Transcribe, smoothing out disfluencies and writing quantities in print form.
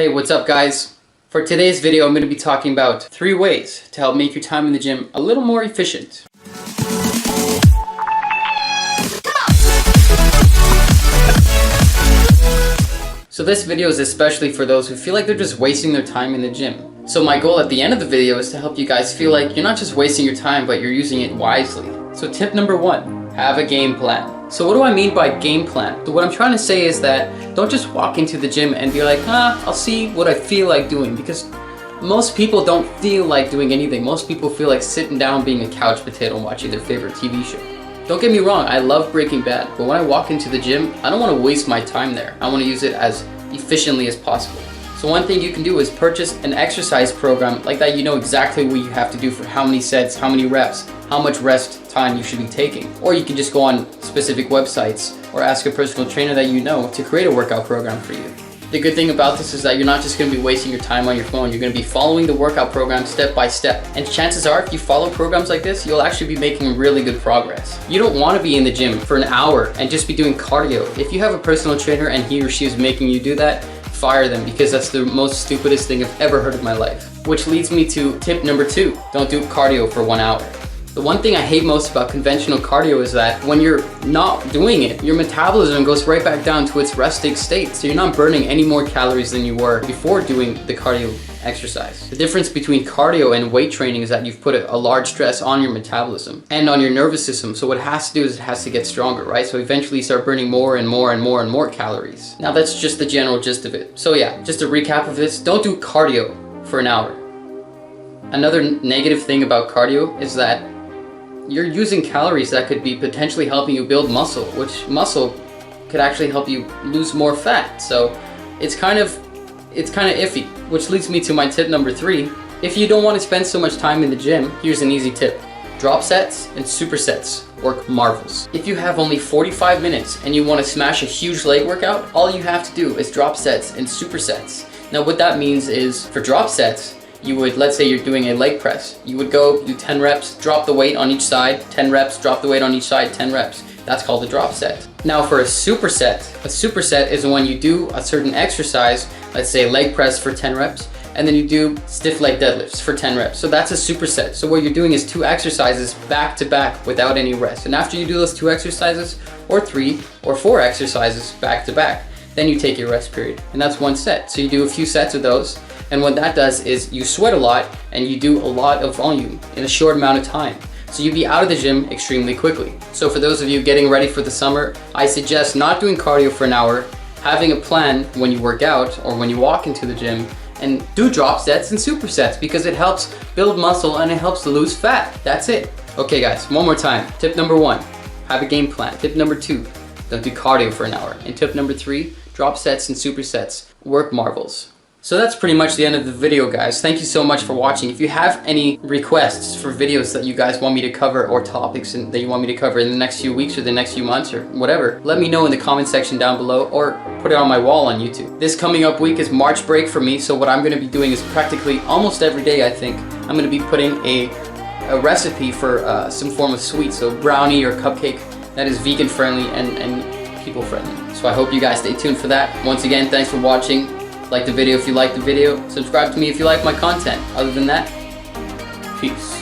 Hey, what's up guys? For today's video, I'm going to be talking about 3 ways to help make your time in the gym a little more efficient. So this video is especially for those who feel like they're just wasting their time in the gym. So my goal at the end of the video is to help you guys feel like you're not just wasting your time, but you're using it wisely. So tip number 1, have a game plan. So what do I mean by game plan? So what I'm trying to say is that don't just walk into the gym and be like, I'll see what I feel like doing, because most people don't feel like doing anything. Most people feel like sitting down being a couch potato and watching their favorite TV show. Don't get me wrong, I love Breaking Bad, but when I walk into the gym, I don't want to waste my time there. I want to use it as efficiently as possible. So one thing you can do is purchase an exercise program like that. You know exactly what you have to do for how many sets, how many reps, how much rest time you should be taking. Or you can just go on specific websites or ask a personal trainer that you know to create a workout program for you. The good thing about this is that you're not just going to be wasting your time on your phone. You're going to be following the workout program step by step. And chances are, if you follow programs like this, you'll actually be making really good progress. You don't want to be in the gym for an hour and just be doing cardio. If you have a personal trainer and he or she is making you do that, fire them, because that's the most stupidest thing I've ever heard in my life. Which leads me to tip number 2. Don't do cardio for 1 hour. The one thing I hate most about conventional cardio is that when you're not doing it, your metabolism goes right back down to its resting state. So you're not burning any more calories than you were before doing the cardio exercise. The difference between cardio and weight training is that you've put a large stress on your metabolism and on your nervous system. So what it has to do is it has to get stronger, right? So eventually you start burning more and more and more and more calories. Now that's just the general gist of it. So yeah, just a recap of this, don't do cardio for an hour. Another negative thing about cardio is that you're using calories that could be potentially helping you build muscle, which muscle could actually help you lose more fat. So it's kind of iffy, which leads me to my tip number 3. If you don't want to spend so much time in the gym, here's an easy tip. Drop sets and supersets work marvels. If you have only 45 minutes and you want to smash a huge leg workout, all you have to do is drop sets and supersets. Now what that means is, for drop sets, you would, let's say you're doing a leg press, you would go do 10 reps, drop the weight on each side, 10 reps, drop the weight on each side, 10 reps. That's called a drop set. Now for a superset is when you do a certain exercise, let's say leg press for 10 reps, and then you do stiff leg deadlifts for 10 reps. So that's a superset. So what you're doing is 2 exercises back to back without any rest. And after you do those 2 exercises, or 3 or 4 exercises back to back, then you take your rest period. And that's 1 set. So you do a few sets of those. And what that does is you sweat a lot and you do a lot of volume in a short amount of time. So you'll be out of the gym extremely quickly. So for those of you getting ready for the summer, I suggest not doing cardio for an hour, having a plan when you work out or when you walk into the gym, and do drop sets and supersets, because it helps build muscle and it helps to lose fat. That's it. Okay guys, one more time. Tip number 1, have a game plan. Tip number 2, don't do cardio for an hour. And tip number 3, drop sets and supersets work marvels. So that's pretty much the end of the video, guys. Thank you so much for watching. If you have any requests for videos that you guys want me to cover, or topics that you want me to cover in the next few weeks or the next few months or whatever, let me know in the comment section down below, or put it on my wall on YouTube. This coming up week is March break for me, so what I'm going to be doing is practically almost every day, I think, I'm going to be putting a recipe for some form of sweet, so brownie or cupcake that is vegan friendly and people friendly. So I hope you guys stay tuned for that. Once again, thanks for watching. Like the video if you like the video. Subscribe to me if you like my content. Other than that, peace.